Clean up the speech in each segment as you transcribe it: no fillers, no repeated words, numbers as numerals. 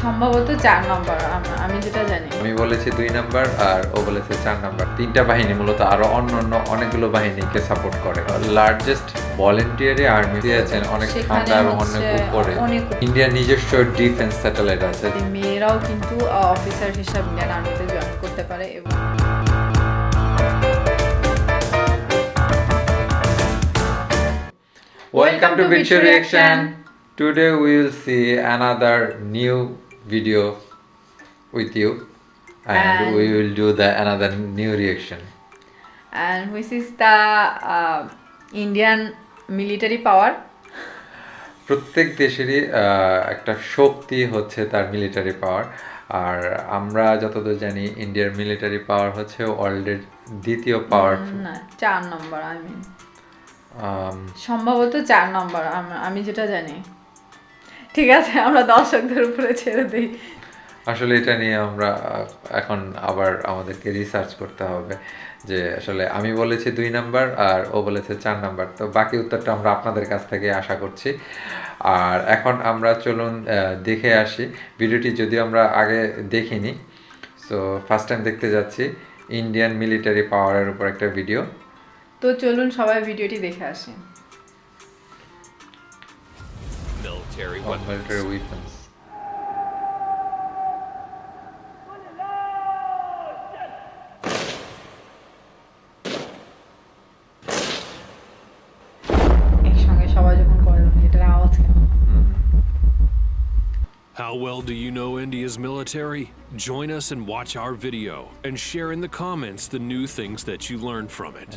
সম্ভবত ৪ নম্বর আমি যেটা জানি। আমি বলেছি ২ নাম্বার আর ও বলেছে ৪ নাম্বার। ৩টা বাহিনী মূলত আরো অন্যান্য অনেকগুলো বাহিনীকে সাপোর্ট করে। লার্জেস্ট ভলান্টিয়ারি আর্মি দিয়েছেন অনেক ঠান্ডা আর অনেক উপরে। ইন্ডিয়ার নিজস্ব ডিফেন্স স্যাটেলাইট আছে। মেয়েরাও কিন্তু অফিসার হিসাবে ইন্ডিয়ান আর্মিতে জয়েন করতে পারে এবং Welcome to Picture Reaction. Today we will see another new video with you and we will do another new reaction. And which is the Indian military power. প্রত্যেক দেশেরই একটা শক্তি হচ্ছে তার মিলিটারি পাওয়ার, আর আমরা যতদূর জানি ইন্ডিয়ার মিলিটারি পাওয়ার হচ্ছে ওয়ার্ল্ডের দ্বিতীয় পাওয়ার। না ৪ নম্বর সম্ভবত ৪ নম্বর আমি যেটা জানি। ঠিক আছে, আমরা দর্শকদের উপরে ছেড়ে দিই। আসলে এটা নিয়ে আমরা এখন আবার আমাদেরকে রিসার্চ করতে হবে যে আসলে আমি বলেছি ২ নাম্বার আর ও বলেছে ৪ নাম্বার, তো বাকি উত্তরটা আমরা আপনাদের কাছ থেকে আশা করছি। আর এখন আমরা চলুন দেখে আসি ভিডিওটি, যদিও আমরা আগে দেখিনি, সো ফার্স্ট টাইম দেখতে যাচ্ছি ইন্ডিয়ান মিলিটারি পাওয়ারের উপর একটা ভিডিও। তো চলুন সবাই ভিডিওটি দেখে আসি। Military weapons. একসঙ্গে সবাই যখন করে এটার আওয়াজ কেমন? How well do you know India's military? Join us and watch our video and share in the comments the new things that you learned from it.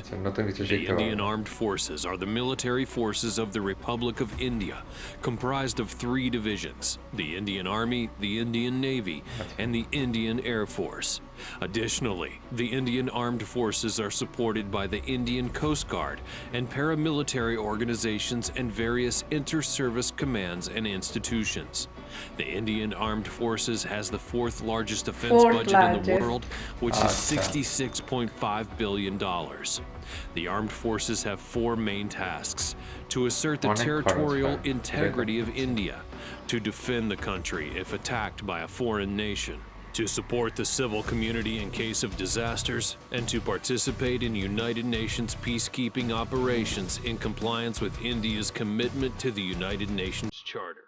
The Indian Armed Forces are the military forces of the Republic of India, comprised of 3 divisions: the Indian Army, the Indian Navy, and the Indian Air Force. Additionally, the Indian Armed Forces are supported by the Indian Coast Guard and paramilitary organizations and various inter-service commands and institutions. The Indian Armed Forces has the 4th largest defense budget in the world, which is $66.5 billion. The armed forces have 4 main tasks: to assert the territorial integrity of India, to defend the country if attacked by a foreign nation, to support the civil community in case of disasters, and to participate in United Nations peacekeeping operations in compliance with India's commitment to the United Nations Charter.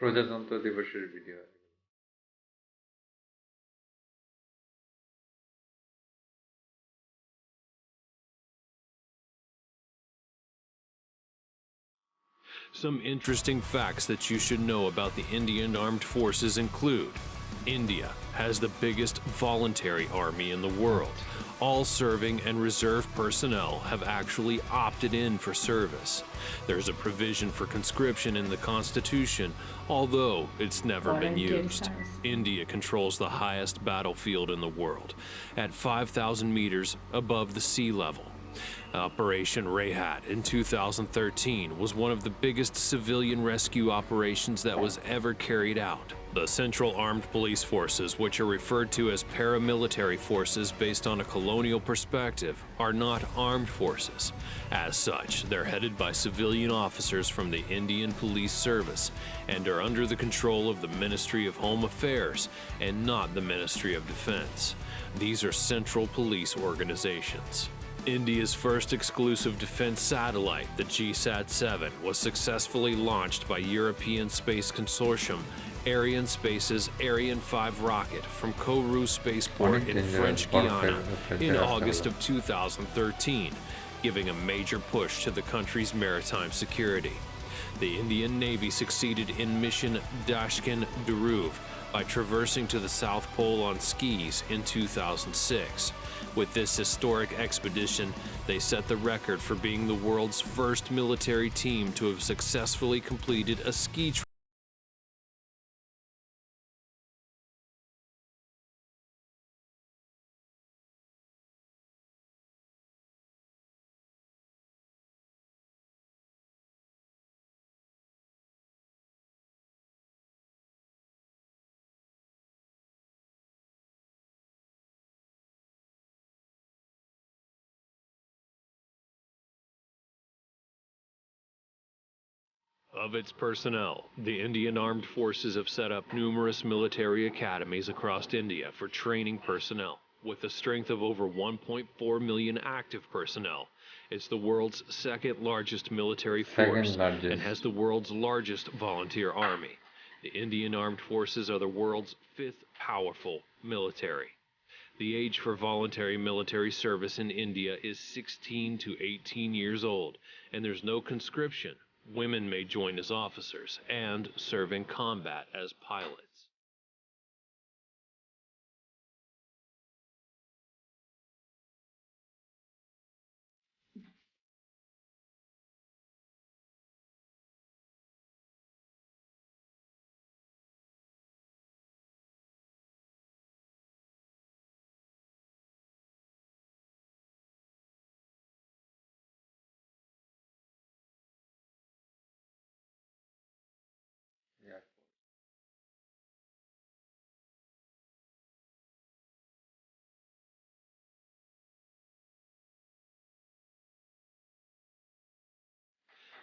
প্রজাতন্ত্র দিবসের video. Some interesting facts that you should know about the Indian Armed Forces include: India has the biggest voluntary army in the world. All serving and reserve personnel have actually opted in for service. There's a provision for conscription in the Constitution, although it's never been used. India controls the highest battlefield in the world, at 5,000 meters above the sea level. Operation Rehat in 2013 was one of the biggest civilian rescue operations that was ever carried out. The Central Armed Police Forces, which are referred to as paramilitary forces based on a colonial perspective, are not armed forces. As such, they're headed by civilian officers from the Indian Police Service and are under the control of the Ministry of Home Affairs and not the Ministry of Defense. These are central police organizations. India's first exclusive defense satellite, the GSAT-7, was successfully launched by European Space Consortium Arianespace's Ariane 5 rocket from Kourou Spaceport in French Guiana in August of 2013, giving a major push to the country's maritime security. The Indian Navy succeeded in mission Dashkin-Dhruv by traversing to the South Pole on skis in 2006. With this historic expedition, they set the record for being the world's first military team to have successfully completed a ski trip. Of its personnel, the Indian Armed Forces have set up numerous military academies across India for training personnel. With a strength of over 1.4 million active personnel, it's the world's second largest military force Second largest. and has the world's largest volunteer army. The Indian Armed Forces are the world's fifth powerful military. The age for voluntary military service in India is 16 to 18 years old, and there's no conscription. Women may join as officers and serve in combat as pilots. Yeah.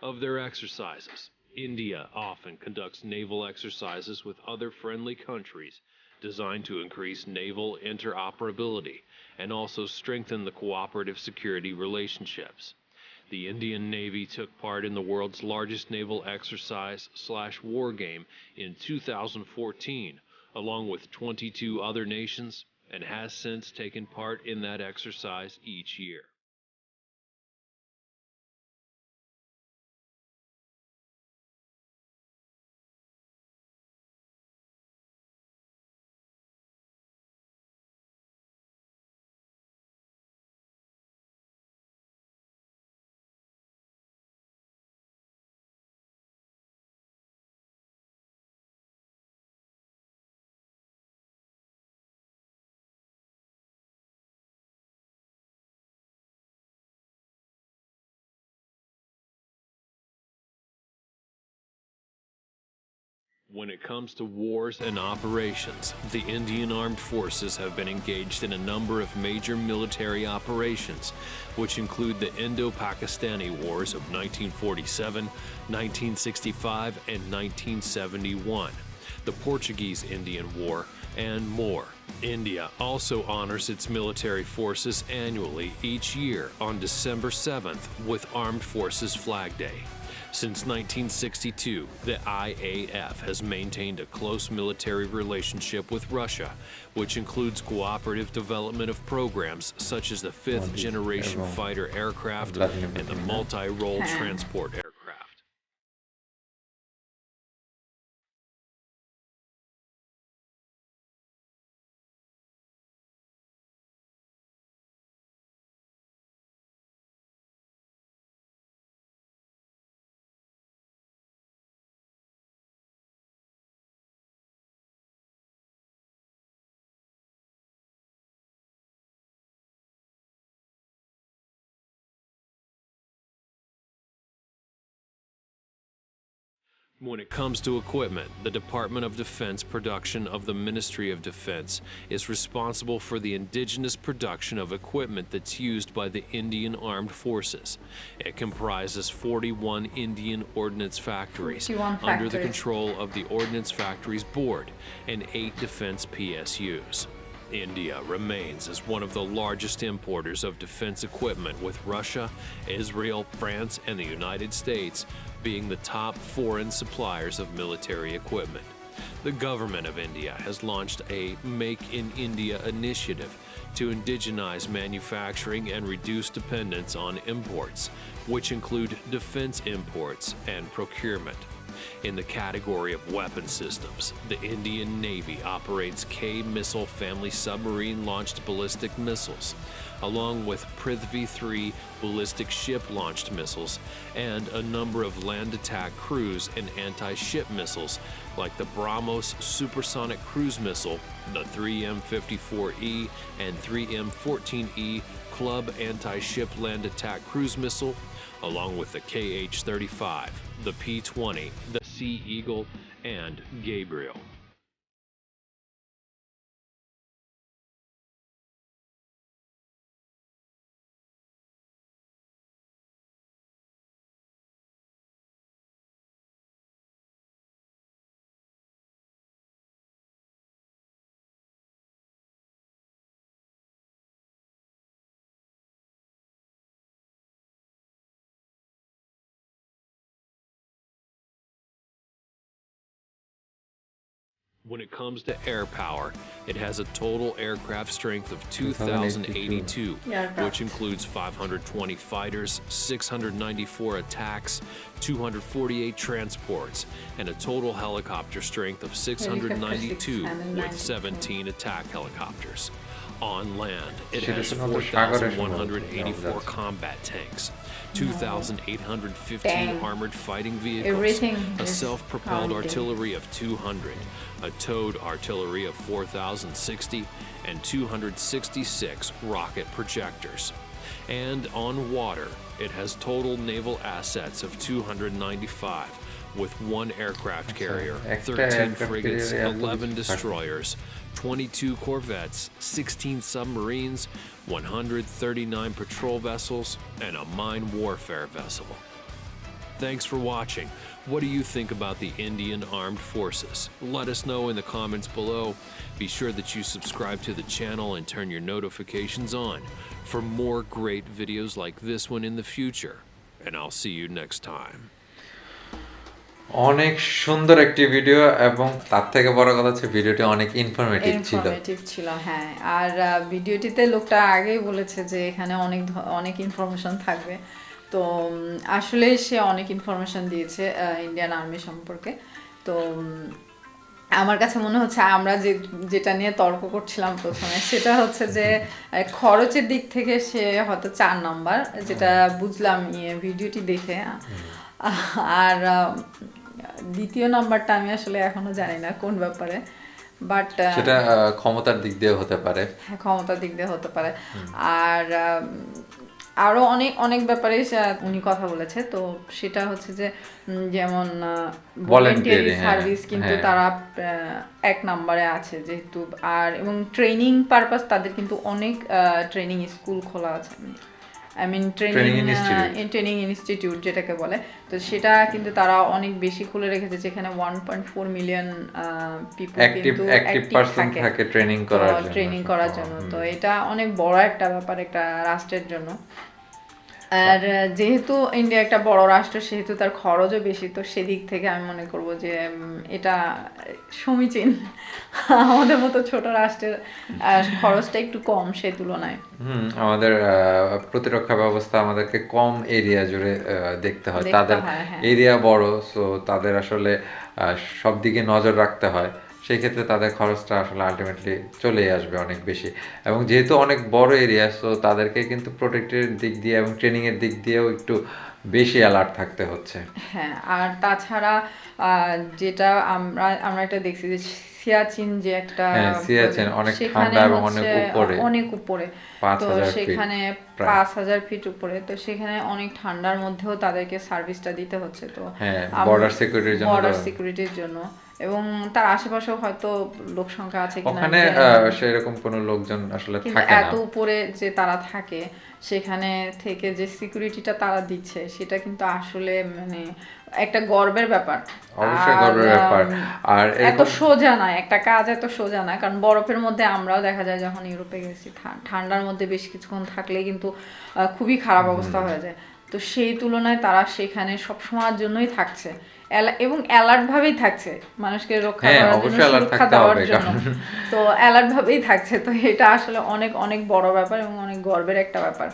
Of their exercises, India often conducts naval exercises with other friendly countries designed to increase naval interoperability and also strengthen the cooperative security relationships. The Indian Navy took part in the world's largest naval exercise/war game in 2014, along with 22 other nations, and has since taken part in that exercise each year. When it comes to wars and operations, the Indian Armed Forces have been engaged in a number of major military operations, which include the Indo-Pakistani Wars of 1947, 1965, and 1971, the Portuguese-Indian War, and more. India also honors its military forces annually each year on December 7th with Armed Forces Flag Day. Since 1962, the IAF has maintained a close military relationship with Russia, which includes cooperative development of programs such as the fifth-generation fighter aircraft and the multi-role transport aircraft. When it comes to equipment, the Department of Defense production of the Ministry of Defense is responsible for the indigenous production of equipment that's used by the Indian Armed Forces. It comprises 41 Indian Ordnance Factories 41 under the factories. control of the Ordnance Factories Board and 8 defense PSUs. India remains as one of the largest importers of defense equipment, with Russia, Israel, France, and the United States being the top foreign suppliers of military equipment. The government of India has launched a Make in India initiative to indigenize manufacturing and reduce dependence on imports, which include defense imports and procurement. In the category of weapon systems, the Indian Navy operates K-missile family submarine-launched ballistic missiles, along with Prithvi-3 ballistic ship-launched missiles, and a number of land attack cruise and anti-ship missiles like the BrahMos supersonic cruise missile, the 3M54E and 3M14E Club anti-ship land attack cruise missile, along with the KH-35, the P-20, the Sea Eagle, and Gabriel. When it comes to air power, it has a total aircraft strength of 2,082, Aircraft. which includes 520 fighters, 694 attacks, 248 transports, and a total helicopter strength of 692 with 17 attack helicopters. On land, it has 4,184 combat tanks, 2,815 Dang. armored fighting vehicles, Everything a is self-propelled counting. artillery of 200, a towed artillery of 4,060, and 266 rocket projectors. And on water, it has total naval assets of 295, with 1 aircraft carrier, extra 13 aircraft frigates, carrier, 11 এত কিছু থাকে। destroyers, 22 corvettes, 16 submarines, 139 patrol vessels, and a mine warfare vessel. Thanks for watching. What do you think about the Indian Armed Forces? Let us know in the comments below. Be sure that you subscribe to the channel and turn your notifications on for more great videos like this one in the future. And I'll see you next time. অনেক সুন্দর একটি video এবং তার থেকে বড় কথা হচ্ছে ভিডিওটি অনেক ইনফরমেটিভ ছিল। ইনফরমেটিভ ছিল, হ্যাঁ। আর ভিডিওটিতে লোকটা আগেই বলেছে যে এখানে অনেক ইনফরমেশন থাকবে। তো আসলে সে অনেক ইনফরমেশন দিয়েছে ইন্ডিয়ান আর্মি সম্পর্কে। তো আমার কাছে মনে হচ্ছে আমরা যেটা নিয়ে তর্ক করছিলাম প্রথমে, সেটা হচ্ছে যে খরচের দিক থেকে সে হয়তো 4 নাম্বার, যেটা বুঝলাম ভিডিওটি দেখে। আর দ্বিতীয় নাম্বারটা আমি আসলে এখনো জানি না কোন ব্যাপারে, বাট সেটা ক্ষমতার দিক দিয়ে হতে পারে। হ্যাঁ, ক্ষমতার দিক দিয়ে হতে পারে। আর আরো অনেক ব্যাপারে উনি কথা বলেছে। তো সেটা হচ্ছে যে যেমন ভলেন্টিয়ারি সার্ভিস কিন্তু তারা 1 নম্বরে আছে যেহেতু। আর এবং ট্রেনিং পারপাস তাদের কিন্তু অনেক ট্রেনিং স্কুল খোলা আছে, আই মিন ট্রেনিং ইনস্টিটিউট যেটাকে বলে। তো সেটা কিন্তু তারা অনেক বেশি খুলে রেখেছে, যেখানে 1.4 মিলিয়ন পিপল কিন্তু অ্যাক্টিভ পারসন থাকে ট্রেনিং করার জন্য। তো এটা অনেক বড় একটা ব্যাপার একটা রাষ্ট্রের জন্য। আর যেহেতু ইন্ডিয়া একটা বড় রাষ্ট্র, সেহেতু তার খরচও বেশি। তো সেদিক থেকে আমি মনে করব যে এটা সমীচীন। আমাদের মতো ছোট রাষ্ট্রের খরচটা একটু কম সেই তুলনায়। আমাদের প্রতিরক্ষা ব্যবস্থা আমাদেরকে কম এরিয়া জুড়ে দেখতে হয়, তাদের এরিয়া বড়, সো তাদের আসলে সব দিকে নজর রাখতে হয়। সেই ক্ষেত্রে তাদের খরচটা আসলে আলটিমেটলি চলেই আসবে অনেক বেশি। এবং যেহেতু অনেক বড় এরিয়া, সো তাদেরকে কিন্তু প্রোটেক্টের দিক দিয়ে এবং ট্রেনিংয়ের দিক দিয়েও একটু বেশি অ্যালার্ট থাকতে হচ্ছে। হ্যাঁ, আর তাছাড়া যেটা আমরা এটা দেখছি যে সিয়াচিন যে একটা, সিয়াচিন অনেক ঠান্ডা এবং অনেক উপরে। তো সেখানে 5000 ফিট উপরে। তো সেখানে অনেক ঠান্ডার মধ্যেও তাদেরকে সার্ভিসটা দিতে হচ্ছে। তো বর্ডার সিকিউরিটির জন্য এবং তার আশেপাশেও হয়তো লোক সংখ্যা আছে কিনা, ওখানে সেরকম কোনো লোকজন আসলে থাকে না। এত উপরে যে তারা থাকে, সেখানে থেকে যে সিকিউরিটিটা তারা দিচ্ছে, সেটা কিন্তু আসলে মানে একটা গর্বের ব্যাপার। অবশ্যই গর্বের ব্যাপার। আর এত সোজা না একটা কাজ, এত সোজা না। কারণ বরফের মধ্যে আমরাও দেখা যায় যখন ইউরোপে গেছি, ঠান্ডার মধ্যে বেশ কিছুক্ষণ থাকলে কিন্তু খুবই খারাপ অবস্থা হয়ে যায়। তো সেই তুলনায় তারা সেখানে সবসময়ের জন্যই থাকছে এবং অ্যালার্ট ভাবেই থাকছে, মানুষকে রক্ষা করার জন্য, সুরক্ষা দেওয়ার জন্য। তো অ্যালার্ট ভাবেই থাকছে। তো এটা আসলে অনেক বড় ব্যাপার এবং অনেক গর্বের একটা ব্যাপার।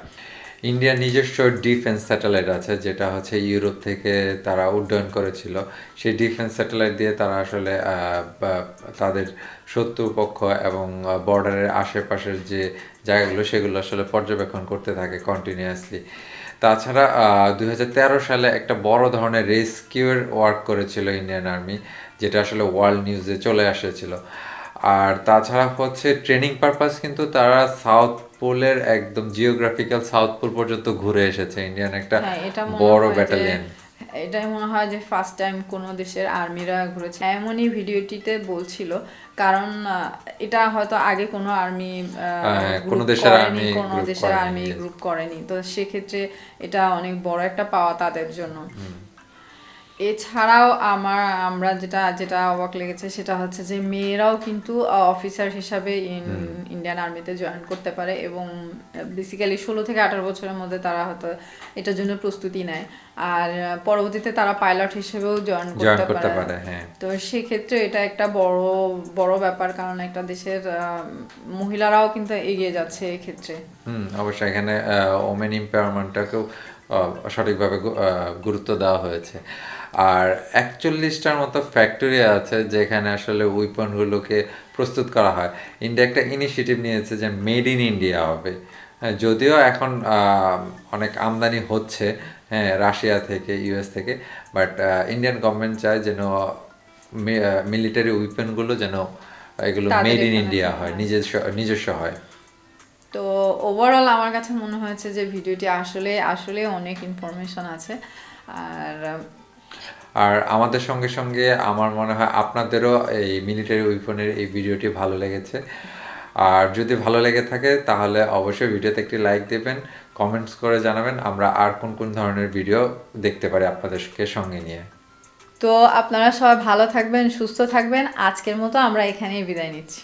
ইন্ডিয়ার নিজস্ব ডিফেন্স স্যাটেলাইট আছে, যেটা হচ্ছে ইউরোপ থেকে তারা উড্ডয়ন করেছিল। সেই ডিফেন্স স্যাটেলাইট দিয়ে তারা আসলে তাদের শত্রুপক্ষ এবং বর্ডারের আশেপাশের যে জায়গাগুলো, সেগুলো আসলে পর্যবেক্ষণ করতে থাকে কন্টিনিউয়াসলি। তাছাড়া 2013 সালে একটা বড় ধরনের রেস্কিউর ওয়ার্ক করেছিল ইন্ডিয়ান আর্মি, যেটা আসলে ওয়ার্ল্ড নিউজে চলে এসেছিল। আর তাছাড়া হচ্ছে ট্রেনিং পারপাস কিন্তু তারা সাউথ পোলের একদম জিওগ্রাফিক্যাল সাউথ পোল পর্যন্ত ঘুরে এসেছে ইন্ডিয়ান একটা বড় ব্যাটালিয়ন। এটাই মনে হয় যে ফার্স্ট টাইম কোনো দেশের আর্মিরা ঘুরেছে, এমনই ভিডিওটিতে বলছিল। কারণ এটা হয়তো আগে কোনো আর্মি কোনো দেশের আর্মি গ্রুপ করেনি। তো সেক্ষেত্রে এটা অনেক বড় একটা পাওয়া তাদের জন্য। এছাড়াও আমরা যেটা যেটা অবাক লেগেছে সেটা হচ্ছে যে মেয়েরাও কিন্তু অফিসার হিসাবে ইন্ডিয়ান আর্মিতে জয়েন করতে পারে, এবং বেসিক্যালি 16 থেকে 18 বছরের মধ্যে তারা হয়তো এটার জন্য প্রস্তুতি নেয়, আর পরবর্তীতে তারা পাইলট হিসেবেও জয়েন জয়েন করতে করতে পারে। পারে, হ্যাঁ। তো সেক্ষেত্রে এটা একটা বড় বড় ব্যাপার, কারণ একটা দেশের মহিলারাও কিন্তু এগিয়ে যাচ্ছে এক্ষেত্রে। অবশ্যই এখানে ওমেন এম্পাওয়ারমেন্টটাকেও সঠিকভাবে গুরুত্ব দেওয়া হয়েছে। আর 41টার মতো ফ্যাক্টরি আছে যেখানে আসলে উইপনগুলোকে প্রস্তুত করা হয়। ইন্ডিয়া একটা ইনিশিয়েটিভ নিয়েছে যে মেড ইন ইন্ডিয়া হবে। হ্যাঁ, যদিও এখন অনেক আমদানি হচ্ছে, হ্যাঁ, রাশিয়া থেকে, ইউএস থেকে, বাট ইন্ডিয়ান গভর্নমেন্ট চায় যেন মিলিটারি উইপনগুলো যেন এগুলো তাদের মেড ইন এখানে ইন্ডিয়া হয়, নিজস্ব হয়। তো ওভারঅল আমার কাছে মনে হয়েছে যে ভিডিওটি আসলে আসলে অনেক ইনফরমেশন আছে। আর আর আমাদের সঙ্গে সঙ্গে আমার মনে হয় আপনাদেরও এই মিলিটারি উইপনের এই ভিডিওটি ভালো লেগেছে। আর যদি ভালো লেগে থাকে তাহলে অবশ্যই ভিডিওতে একটি লাইক দেবেন, কমেন্টস করে জানাবেন আমরা আর কোন কোন ধরনের ভিডিও দেখতে পারি আপনাদেরকে সঙ্গে নিয়ে। তো আপনারা সবাই ভালো থাকবেন, সুস্থ থাকবেন। আজকের মতো আমরা এখানেই বিদায় নিচ্ছি।